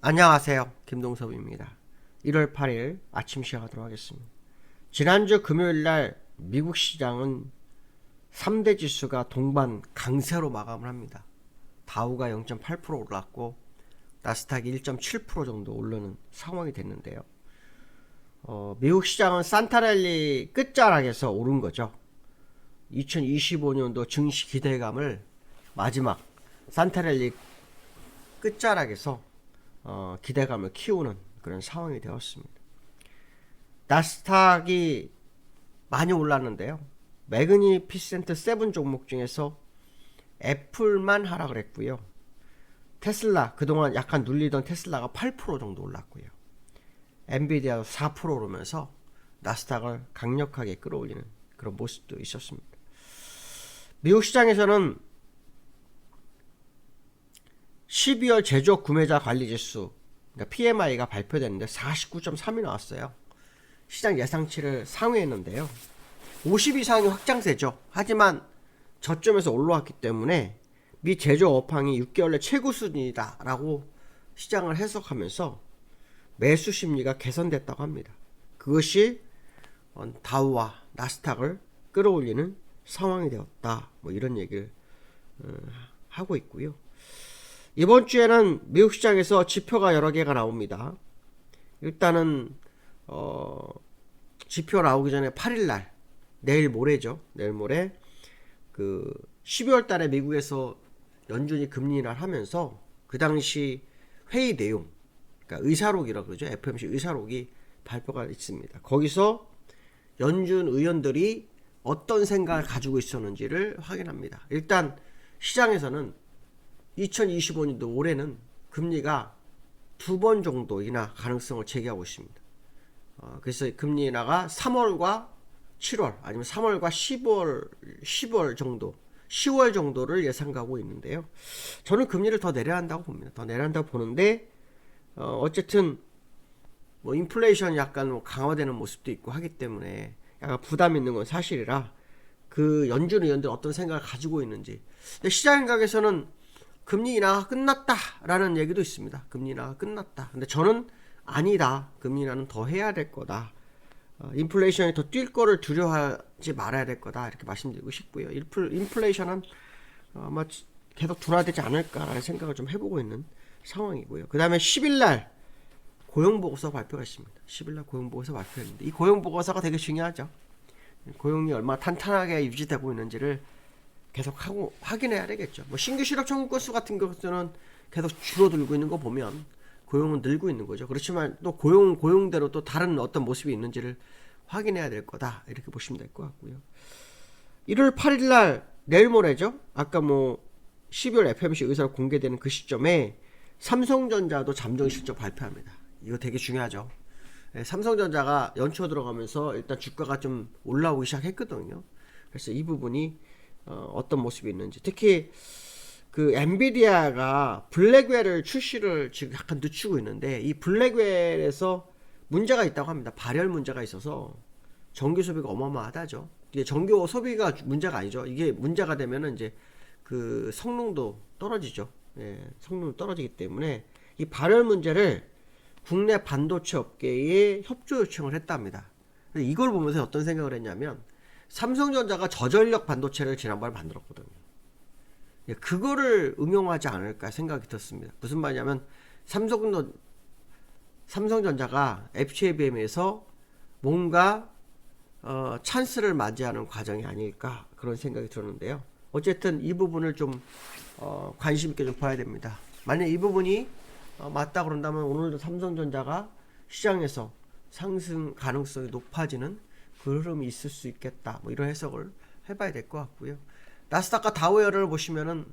안녕하세요. 김동섭입니다. 1월 8일 아침 시작하도록 하겠습니다. 지난주 금요일날 미국 시장은 3대 지수가 동반 강세로 마감을 합니다. 다우가 0.8% 올랐고 나스닥이 1.7% 정도 오르는 상황이 됐는데요. 미국 시장은 산타랠리 끝자락에서 오른 거죠. 2025년도 증시 기대감을 마지막 산타랠리 끝자락에서 기대감을 키우는 그런 상황이 되었습니다. 나스닥이 많이 올랐는데요. 매그니피센트 7 종목 중에서 애플만 하락을 했고요. 테슬라, 그동안 약간 눌리던 테슬라가 8% 정도 올랐고요. 엔비디아도 4% 오르면서 나스닥을 강력하게 끌어올리는 그런 모습도 있었습니다. 미국 시장에서는 12월 제조업 구매자 관리지수, 그러니까 PMI가 발표됐는데 49.3이 나왔어요. 시장 예상치를 상회했는데요. 50 이상이 확장세죠. 하지만 저점에서 올라왔기 때문에 미 제조업 업황이 6개월 내 최고 수준이다 라고 시장을 해석하면서 매수 심리가 개선됐다고 합니다. 그것이 다우와 나스닥을 끌어올리는 상황이 되었다, 뭐 이런 얘기를 하고 있고요. 이번 주에는 미국 시장에서 지표가 여러 개가 나옵니다. 일단은 지표 나오기 전에 8일날, 내일 모레죠. 내일 모레 그 12월 달에 미국에서 연준이 금리 인하를 하면서 그 당시 회의 내용, 그러니까 의사록이라고 그러죠. FOMC 의사록이 발표가 있습니다. 거기서 연준 의원들이 어떤 생각을 가지고 있었는지를 확인합니다. 일단 시장에서는 2025년도 올해는 금리가 2번 정도 인하 가능성을 제기하고 있습니다. 그래서 금리 인하가 3월과 7월 아니면 3월과 10월 정도, 10월 정도를 예상하고 있는데요. 저는 금리를 더 내려야 한다고 봅니다. 더 내려야 한다고 보는데 어쨌든 뭐 인플레이션이 약간 뭐 강화되는 모습도 있고 하기 때문에 약간 부담 있는 건 사실이라 그 연준 의원들 어떤 생각을 가지고 있는지. 근데 시장 감각에서는 금리 인하가 끝났다라는 얘기도 있습니다. 금리 인하가 끝났다. 근데 저는 아니다. 금리 인하는 더 해야 될 거다. 인플레이션이 더 뛸 거를 두려워하지 말아야 될 거다. 이렇게 말씀드리고 싶고요. 인플레이션은 아마 계속 둔화되지 않을까라는 생각을 좀 해보고 있는 상황이고요. 그 다음에 10일날 고용보고서 발표가 있습니다. 10일날 고용보고서 발표했는데 이 고용보고서가 되게 중요하죠. 고용이 얼마나 탄탄하게 유지되고 있는지를 계속 하고 확인해야 되겠죠. 뭐 신규 실업 청구 건수 같은 것은 계속 줄어들고 있는 거 보면 고용은 늘고 있는 거죠. 그렇지만 또 고용대로 또 다른 어떤 모습이 있는지를 확인해야 될 거다. 이렇게 보시면 될 것 같고요. 1월 8일 날 내일 모레죠. 아까 뭐 12월 FOMC 의사로 공개되는 그 시점에 삼성전자도 잠정 실적 발표합니다. 이거 되게 중요하죠. 삼성전자가 연초 들어가면서 일단 주가가 좀 올라오기 시작했거든요. 그래서 이 부분이 어떤 모습이 있는지, 특히 그 엔비디아가 블랙웰을 출시를 지금 약간 늦추고 있는데 이 블랙웰에서 문제가 있다고 합니다. 발열 문제가 있어서 전기 소비가 어마어마하다죠. 이게 전기 소비가 문제가 아니죠. 이게 문제가 되면은 이제 그 성능도 떨어지죠. 예, 성능도 떨어지기 때문에 이 발열 문제를 국내 반도체 업계에 협조 요청을 했답니다. 이걸 보면서 어떤 생각을 했냐면 삼성전자가 저전력 반도체를 지난번에 만들었거든요. 그거를 응용하지 않을까 생각이 들었습니다. 무슨 말이냐면 삼성전자가 FCABM에서 뭔가 찬스를 맞이하는 과정이 아닐까 그런 생각이 들었는데요. 어쨌든 이 부분을 좀 관심 있게 좀 봐야 됩니다. 만약 이 부분이 맞다 그런다면 오늘도 삼성전자가 시장에서 상승 가능성이 높아지는 그 흐름이 있을 수 있겠다. 뭐 이런 해석을 해봐야 될 것 같고요. 나스닥과 다우를 보시면은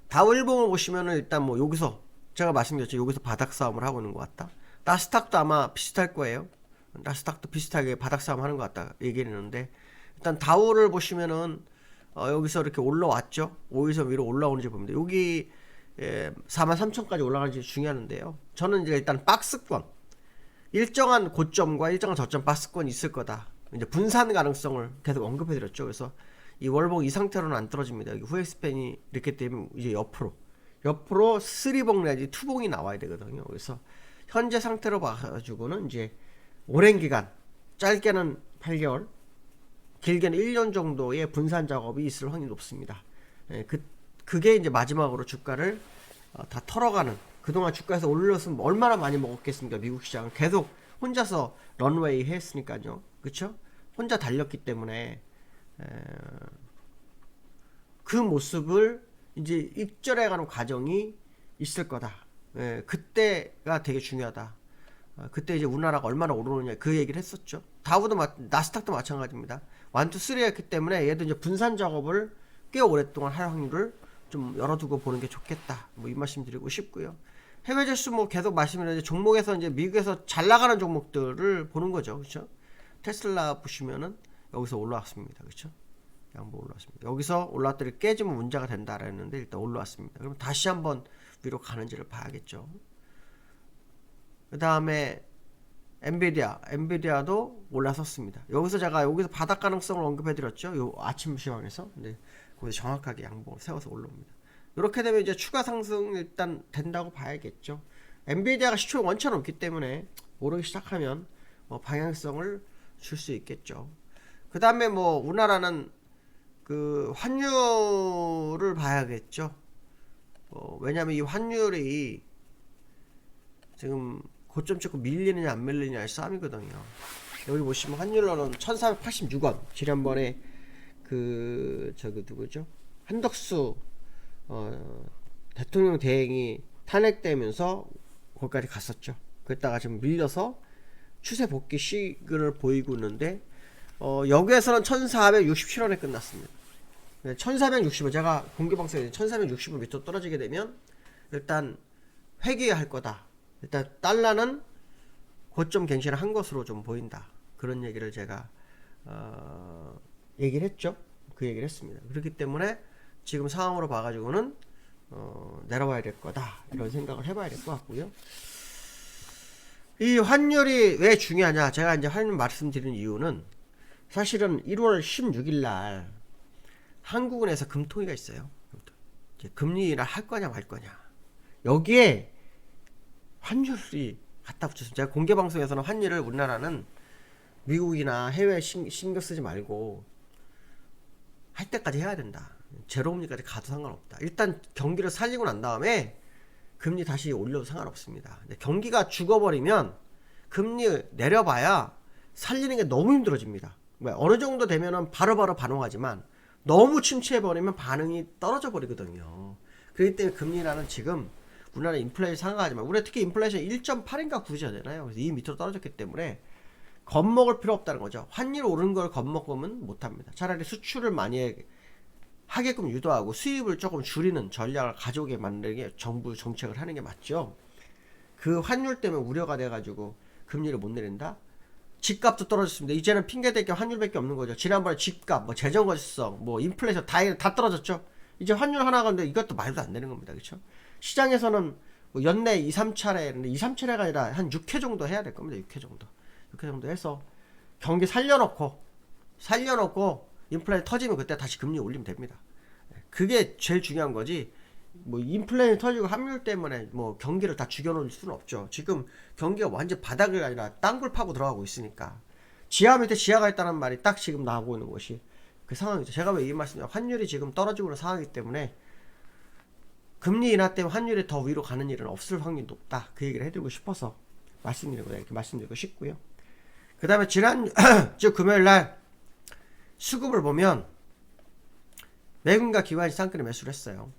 다우 일봉을 보시면은 일단 뭐 여기서 제가 말씀드렸죠. 여기서 바닥 싸움을 하고 있는 것 같다. 나스닥도 아마 비슷할 거예요. 나스닥도 비슷하게 바닥 싸움 하는 것 같다 얘기했는데 일단 다우를 보시면은 여기서 이렇게 올라왔죠. 5일선 위로 올라오는지 봅니다. 여기 43,000까지 올라가는지 중요한데요. 저는 이제 일단 박스권 일정한 고점과 일정한 저점 박스권이 있을 거다. 이제 분산 가능성을 계속 언급해드렸죠. 그래서 이 월봉 이 상태로는 안 떨어집니다. 여기 후엑스팬이 이렇게 되면 이제 옆으로 옆으로 3봉 내지 2봉이 나와야 되거든요. 그래서 현재 상태로 봐가지고는 이제 오랜 기간, 짧게는 8개월, 길게는 1년 정도의 분산 작업이 있을 확률이 높습니다. 그게 이제 마지막으로 주가를 다 털어가는, 그동안 주가에서 올렸으면 얼마나 많이 먹었겠습니까? 미국 시장은 계속 혼자서 런웨이 했으니까요. 그쵸? 혼자 달렸기 때문에 그 모습을 이제 익절해가는 과정이 있을 거다. 그때가 되게 중요하다. 그때 이제 우리나라가 얼마나 오르느냐 그 얘기를 했었죠. 다우도 나스닥도 마찬가지입니다. 1, 2, 3였기 때문에 얘도 이제 분산 작업을 꽤 오랫동안 할 확률을 좀 열어두고 보는 게 좋겠다. 뭐 이 말씀 드리고 싶고요. 해외 지수 뭐 계속 말씀드렸는데 종목에서 이제 미국에서 잘 나가는 종목들을 보는 거죠. 그렇죠? 테슬라 보시면은 여기서 올라왔습니다. 그렇죠? 양보 올라왔습니다. 여기서 올라왔더니 깨지면 문제가 된다 그랬는데 일단 올라왔습니다. 그럼 다시 한번 위로 가는지를 봐야겠죠. 그 다음에 엔비디아도 올라섰습니다. 여기서 제가 여기서 바닥 가능성을 언급해드렸죠. 요 아침 시황에서. 근데 거기서 정확하게 양봉을 세워서 올라옵니다. 이렇게 되면 이제 추가 상승 일단 된다고 봐야겠죠. 엔비디아가 시초에 원천 없기 때문에 오르기 시작하면 뭐 방향성을 줄 수 있겠죠. 그 다음에 뭐 우리나라는 그 환율을 봐야겠죠. 왜냐면 이 환율이 지금 고점 찍고 밀리느냐 안 밀리느냐의 싸움이거든요. 여기 보시면 환율로는 1486원. 지난번에 그 저기 누구죠? 한덕수 대통령 대행이 탄핵되면서 거기까지 갔었죠. 그랬다가 지금 밀려서 추세 복귀 시그널을 보이고 있는데 여기에서는 1467원에 끝났습니다. 1460원 제가 공개방송에 1460원 밑으로 떨어지게 되면 일단 회귀할 거다. 일단 달러는 고점 갱신을 한 것으로 좀 보인다. 그런 얘기를 제가 얘기를 했죠. 그 얘기를 했습니다. 그렇기 때문에 지금 상황으로 봐가지고는 내려와야 될 거다. 이런 생각을 해봐야 될 것 같고요. 이 환율이 왜 중요하냐? 제가 이제 환율 말씀드리는 이유는 사실은 1월 16일 날 한국은행에서 금통위가 있어요. 이제 금리 인하를 할 거냐 말 거냐. 여기에 환율이 갖다 붙였습니다. 제가 공개 방송에서는 환율을 우리나라는 미국이나 해외 신경 쓰지 말고 할 때까지 해야 된다. 제로금리까지 가도 상관없다. 일단 경기를 살리고 난 다음에 금리 다시 올려도 상관없습니다. 근데 경기가 죽어버리면 금리 내려봐야 살리는 게 너무 힘들어집니다. 어느 정도 되면은 바로바로 반응하지만 너무 침체해버리면 반응이 떨어져 버리거든요. 그렇기 때문에 금리라는 지금 우리나라 인플레이션 상하지만 우리가 특히 인플레이션 1.8인가 9죠 되나요? 그래서 이 밑으로 떨어졌기 때문에 겁먹을 필요 없다는 거죠. 환율 오른 걸 겁먹으면 못합니다. 차라리 수출을 많이 하게끔 유도하고 수입을 조금 줄이는 전략을 가져오게 만드는 게 정부 정책을 하는 게 맞죠. 그 환율 때문에 우려가 돼가지고 금리를 못 내린다? 집값도 떨어졌습니다. 이제는 핑계댈 게 환율밖에 없는 거죠. 지난번에 집값, 뭐 재정건실성, 뭐 인플레이션 다 떨어졌죠. 이제 환율 하나 가는데 이것도 말도 안 되는 겁니다. 그렇죠? 시장에서는 뭐 연내 2, 3차례, 2, 3차례가 아니라 한 6회 정도 해야 될 겁니다. 6회 정도 해서 경기 살려놓고 인플레이션 터지면 그때 다시 금리 올리면 됩니다. 그게 제일 중요한 거지. 뭐 인플레이션 터지고 환율 때문에 뭐 경기를 다 죽여놓을 수는 없죠. 지금 경기가 완전 바닥이 아니라 땅굴 파고 들어가고 있으니까 지하 밑에 지하가 있다는 말이 딱 지금 나오고 있는 것이 그 상황이죠. 제가 왜 이 말씀이냐, 환율이 지금 떨어지고 있는 상황이기 때문에 금리 인하 때문에 환율이 더 위로 가는 일은 없을 확률이 높다. 그 얘기를 해드리고 싶어서 이렇게 말씀드리고 싶고요. 그 다음에 주 금요일날 수급을 보면 외국인과 기관이 쌍끌이 매수를 했어요.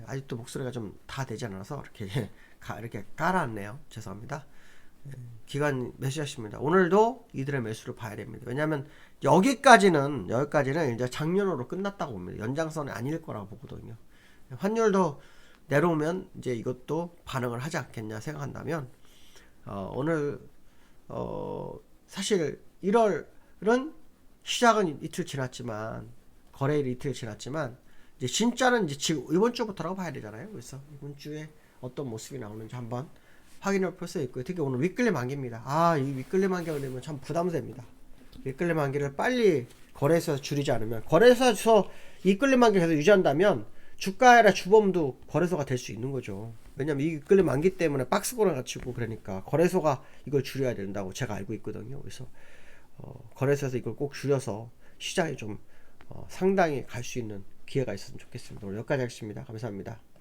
아직도 목소리가 좀 다 되지 않아서 이렇게 깔아놨네요. 죄송합니다. 기관 매수하십니다. 오늘도 이들의 매수를 봐야 됩니다. 왜냐하면 여기까지는 이제 작년으로 끝났다고 봅니다. 연장선이 아닐 거라고 보거든요. 환율도 내려오면 이제 이것도 반응을 하지 않겠냐 생각한다면 오늘 사실 1월은 시작은 이틀 지났지만 거래일 이틀 지났지만 이제 진짜는 이제 지금 이번 주부터라고 봐야 되잖아요. 그래서 이번 주에 어떤 모습이 나오는지 한번 확인해 볼 수 있고요. 특히 오늘 위클리 만기입니다. 이 위클리 만기가 되면 참 부담됩니다. 위클리 만기를 빨리 거래소에서 줄이지 않으면, 거래소에서 위클리 만기를 계속 유지한다면 주가나 주범도 거래소가 될 수 있는 거죠. 왜냐면 이 끌림 많기 때문에 박스권을 갖추고 그러니까 거래소가 이걸 줄여야 된다고 제가 알고 있거든요. 그래서 거래소에서 이걸 꼭 줄여서 시장이 좀 상당히 갈 수 있는 기회가 있었으면 좋겠습니다. 오늘 여기까지 하겠습니다. 감사합니다.